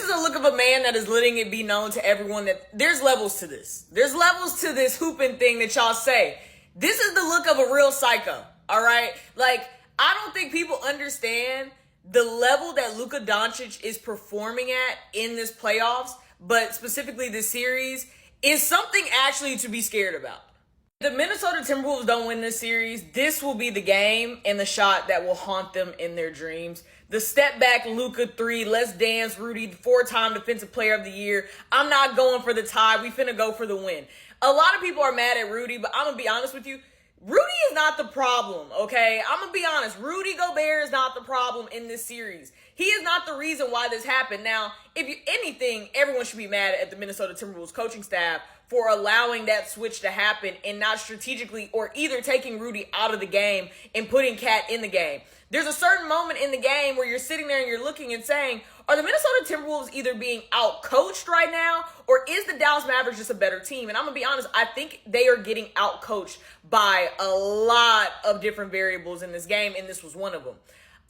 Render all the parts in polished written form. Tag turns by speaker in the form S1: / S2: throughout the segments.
S1: This is a look of a man that is letting it be known to everyone that there's levels to this. There's levels to this hooping thing that y'all say. This is the look of a real psycho, all right? Like, I don't think people understand the level that Luka Doncic is performing at in this playoffs, but specifically this series, is something actually to be scared about. If the Minnesota Timberwolves don't win this series, this will be the game and the shot that will haunt them in their dreams. The step back Luka 3, let's dance Rudy, 4-time defensive player of the year. I'm not going for the tie. We finna go for the win. A lot of people are mad at Rudy, but I'm gonna be honest with you. Rudy is not the problem, okay? I'm gonna be honest. Rudy Gobert is not the problem in this series. He is not the reason why this happened. Now, anything, everyone should be mad at the Minnesota Timberwolves coaching staff for allowing that switch to happen and not strategically or either taking Rudy out of the game and putting Cat in the game. There's a certain moment in the game where you're sitting there and you're looking and saying, are the Minnesota Timberwolves either being out-coached right now, or is the Dallas Mavericks just a better team? And I'm going to be honest, I think they are getting out-coached by a lot of different variables in this game, and this was one of them.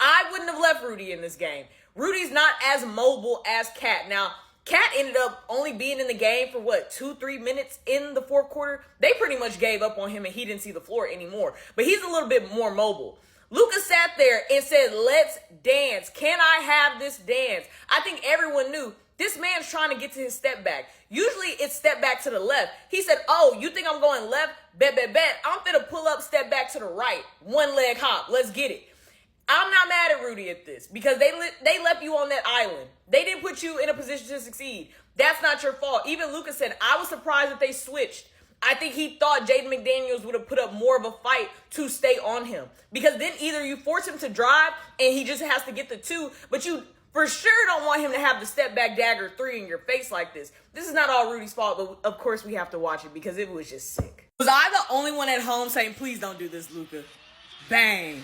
S1: I wouldn't have left Rudy in this game. Rudy's not as mobile as Cat. Now, Cat ended up only being in the game for 2-3 minutes in the fourth quarter. They pretty much gave up on him and he didn't see the floor anymore. But he's a little bit more mobile. Luka sat there and said, let's dance. Can I have this dance? I think everyone knew this man's trying to get to his step back. Usually it's step back to the left. He said, oh, you think I'm going left? Bet. I'm finna pull up, step back to the right. One leg hop. Let's get it. I'm not mad at Rudy at this because they left you on that island. They didn't put you in a position to succeed. That's not your fault. Even Luka said, I was surprised that they switched. I think he thought Jaden McDaniels would have put up more of a fight to stay on him. Because then either you force him to drive and he just has to get the 2, but you for sure don't want him to have the step back dagger 3 in your face like this. This is not all Rudy's fault, but of course we have to watch it because it was just sick. Was I the only one at home saying, please don't do this, Luka? Bang.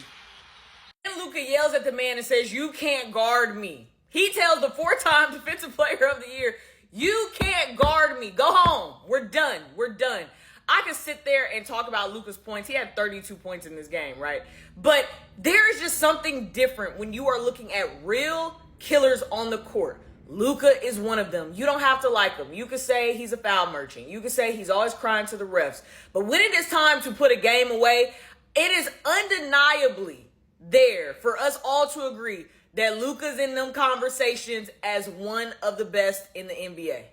S1: And Luka yells at the man and says, you can't guard me. He tells the 4-time defensive player of the year, you can't guard me. Go home. We're done. I could sit there and talk about Luka's points. He had 32 points in this game, right? But there is just something different when you are looking at real killers on the court. Luka is one of them. You don't have to like him. You could say he's a foul merchant. You could say he's always crying to the refs. But when it is time to put a game away, it is undeniably there for us all to agree that Luka's in them conversations as one of the best in the NBA.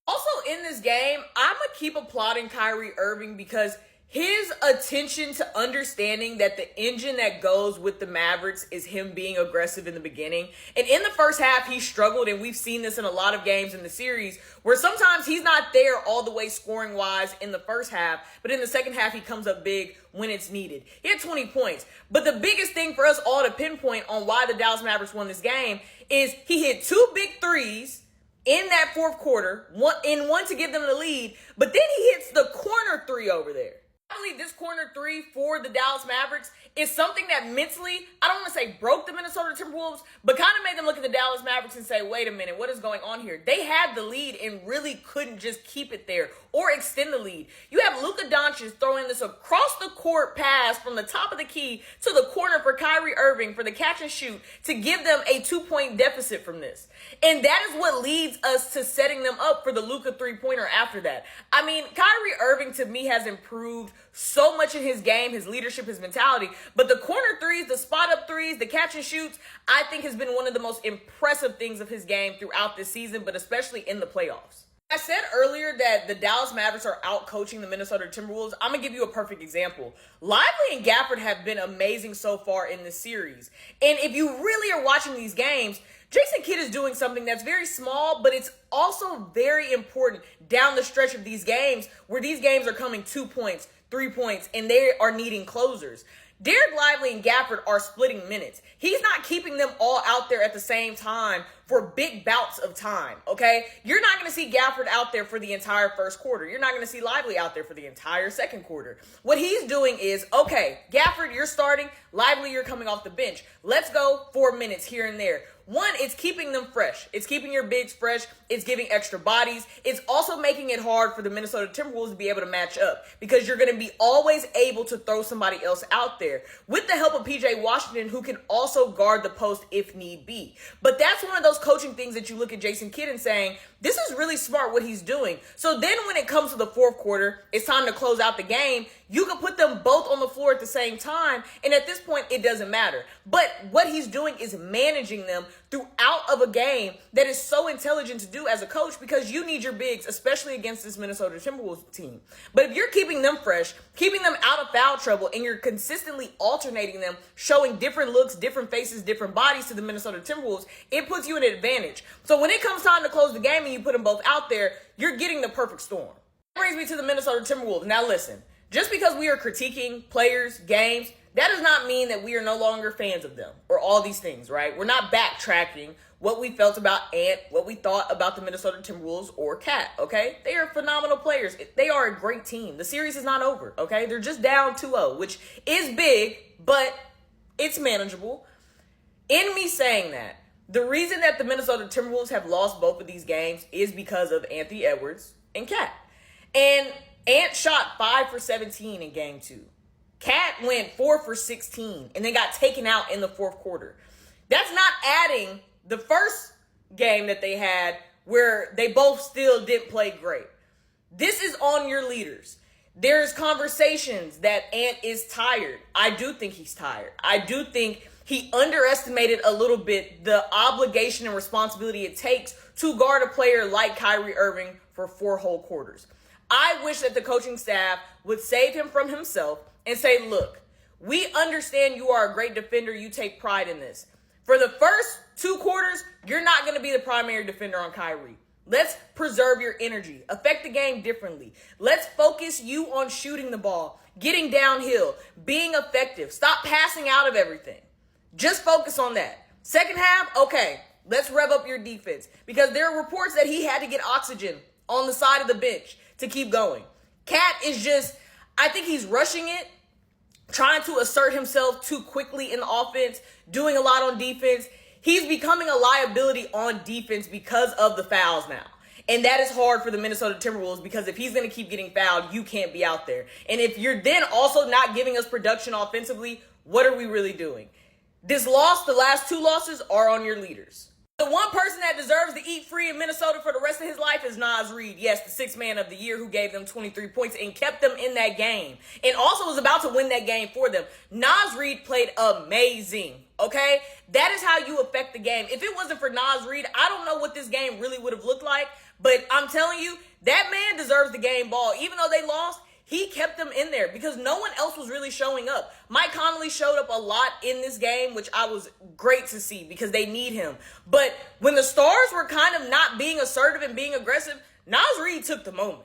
S1: Also in this game, I'm going to keep applauding Kyrie Irving because his attention to understanding that the engine that goes with the Mavericks is him being aggressive in the beginning. And in the first half, he struggled, and we've seen this in a lot of games in the series where sometimes he's not there all the way scoring-wise in the first half, but in the second half, he comes up big when it's needed. He had 20 points. But the biggest thing for us all to pinpoint on why the Dallas Mavericks won this game is he hit 2 big threes in that fourth quarter, one to give them the lead, but then he hits the corner 3 over there. I believe this corner 3 for the Dallas Mavericks is something that mentally, I don't want to say broke the Minnesota Timberwolves, but kind of made them look at the Dallas Mavericks and say, wait a minute, what is going on here? They had the lead and really couldn't just keep it there or extend the lead. You have Luka Doncic throwing this across the court pass from the top of the key to the corner for Kyrie Irving for the catch and shoot to give them a 2-point deficit from this. And that is what leads us to setting them up for the Luka 3-pointer after that. I mean, Kyrie Irving to me has improved so much in his game, his leadership, his mentality. But the corner threes, the spot up threes, the catch and shoots, I think has been one of the most impressive things of his game throughout this season, but especially in the playoffs. I said earlier that the Dallas Mavericks are out coaching the Minnesota Timberwolves. I'm going to give you a perfect example. Lively and Gafford have been amazing so far in this series. And if you really are watching these games, Jason Kidd is doing something that's very small, but it's also very important down the stretch of these games where these games are coming 2 points, 3 points, and they are needing closers. Derek Lively and Gafford are splitting minutes. He's not keeping them all out there at the same time for big bouts of time, okay? You're not going to see Gafford out there for the entire first quarter. You're not going to see Lively out there for the entire second quarter. What he's doing is, okay, Gafford, you're starting. Lively, you're coming off the bench. Let's go 4 minutes here and there. One, it's keeping them fresh. It's keeping your bigs fresh. It's giving extra bodies. It's also making it hard for the Minnesota Timberwolves to be able to match up because you're going to be always able to throw somebody else out there with the help of PJ Washington, who can also guard the post if need be. But that's one of those those coaching things that you look at Jason Kidd and saying, this is really smart what he's doing. So then when it comes to the fourth quarter, it's time to close out the game. You can put them both on the floor at the same time. And at this point, it doesn't matter. But what he's doing is managing them throughout of a game that is so intelligent to do as a coach, because you need your bigs, especially against this Minnesota Timberwolves team. But if you're keeping them fresh, keeping them out of foul trouble, and you're consistently alternating them, showing different looks, different faces, different bodies to the Minnesota Timberwolves, it puts you in an advantage. So when it comes time to close the game and you put them both out there, you're getting the perfect storm. That brings me to the Minnesota Timberwolves. Now listen, just because we are critiquing players, games, that does not mean that we are no longer fans of them or all these things, right? We're not backtracking what we felt about Ant, what we thought about the Minnesota Timberwolves or Cat, okay? They are phenomenal players. They are a great team. The series is not over, okay? They're just down 2-0, which is big, but it's manageable. In me saying that, the reason that the Minnesota Timberwolves have lost both of these games is because of Anthony Edwards and Cat. And Ant shot 5 for 17 in game 2. Cat went 4 for 16 and then got taken out in the fourth quarter. That's not adding the first game that they had where they both still didn't play great. This is on your leaders. There's conversations that Ant is tired. I do think he's tired. I do think he underestimated a little bit the obligation and responsibility it takes to guard a player like Kyrie Irving for 4 whole quarters. I wish that the coaching staff would save him from himself and say, look, we understand you are a great defender. You take pride in this. For the first 2 quarters, you're not going to be the primary defender on Kyrie. Let's preserve your energy. Affect the game differently. Let's focus you on shooting the ball, getting downhill, being effective. Stop passing out of everything. Just focus on that. Second half, okay, let's rev up your defense, because there are reports that he had to get oxygen on the side of the bench to keep going. Cat is just, I think he's rushing it, trying to assert himself too quickly in the offense, doing a lot on defense. He's becoming a liability on defense because of the fouls now. And that is hard for the Minnesota Timberwolves, because if he's going to keep getting fouled, you can't be out there. And if you're then also not giving us production offensively, what are we really doing? This loss, the last 2 losses, are on your leaders. The one person that deserves to eat free in Minnesota for the rest of his life is Naz Reid. Yes, the 6th man of the year, who gave them 23 points and kept them in that game. And also was about to win that game for them. Naz Reid played amazing, okay? That is how you affect the game. If it wasn't for Naz Reid, I don't know what this game really would have looked like. But I'm telling you, that man deserves the game ball. Even though they lost, he kept them in there because no one else was really showing up. Mike Conley showed up a lot in this game, which I was great to see because they need him. But when the stars were kind of not being assertive and being aggressive, Naz Reid took the moment.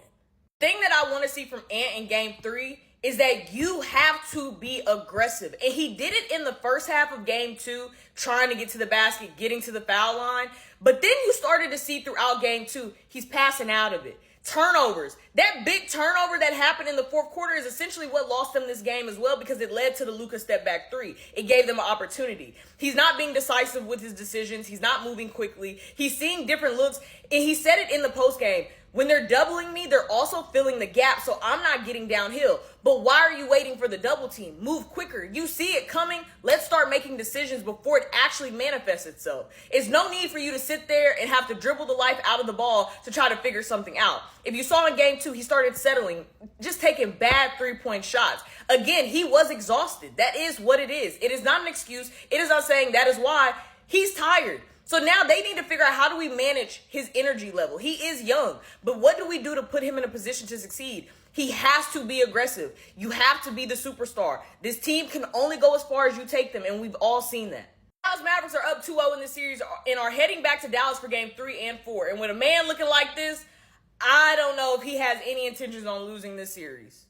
S1: The thing that I want to see from Ant in game 3 is that you have to be aggressive. And he did it in the first half of game 2, trying to get to the basket, getting to the foul line. But then you started to see throughout game 2, he's passing out of it. Turnovers. That big turnover that happened in the fourth quarter is essentially what lost them this game as well, because it led to the Luka step back 3. It gave them an opportunity. He's not being decisive with his decisions. He's not moving quickly. He's seeing different looks. And he said it in the post game. When they're doubling me, they're also filling the gap, so I'm not getting downhill. But why are you waiting for the double team? Move quicker. You see it coming. Let's start making decisions before it actually manifests itself. It's no need for you to sit there and have to dribble the life out of the ball to try to figure something out. If you saw in game 2, he started settling, just taking bad 3-point shots. Again, he was exhausted. That is what it is. It is not an excuse. It is not saying that is why. He's tired. So now they need to figure out, how do we manage his energy level? He is young, but what do we do to put him in a position to succeed? He has to be aggressive. You have to be the superstar. This team can only go as far as you take them, and we've all seen that. Dallas Mavericks are up 2-0 in this series and are heading back to Dallas for game 3 and 4. And with a man looking like this, I don't know if he has any intentions on losing this series.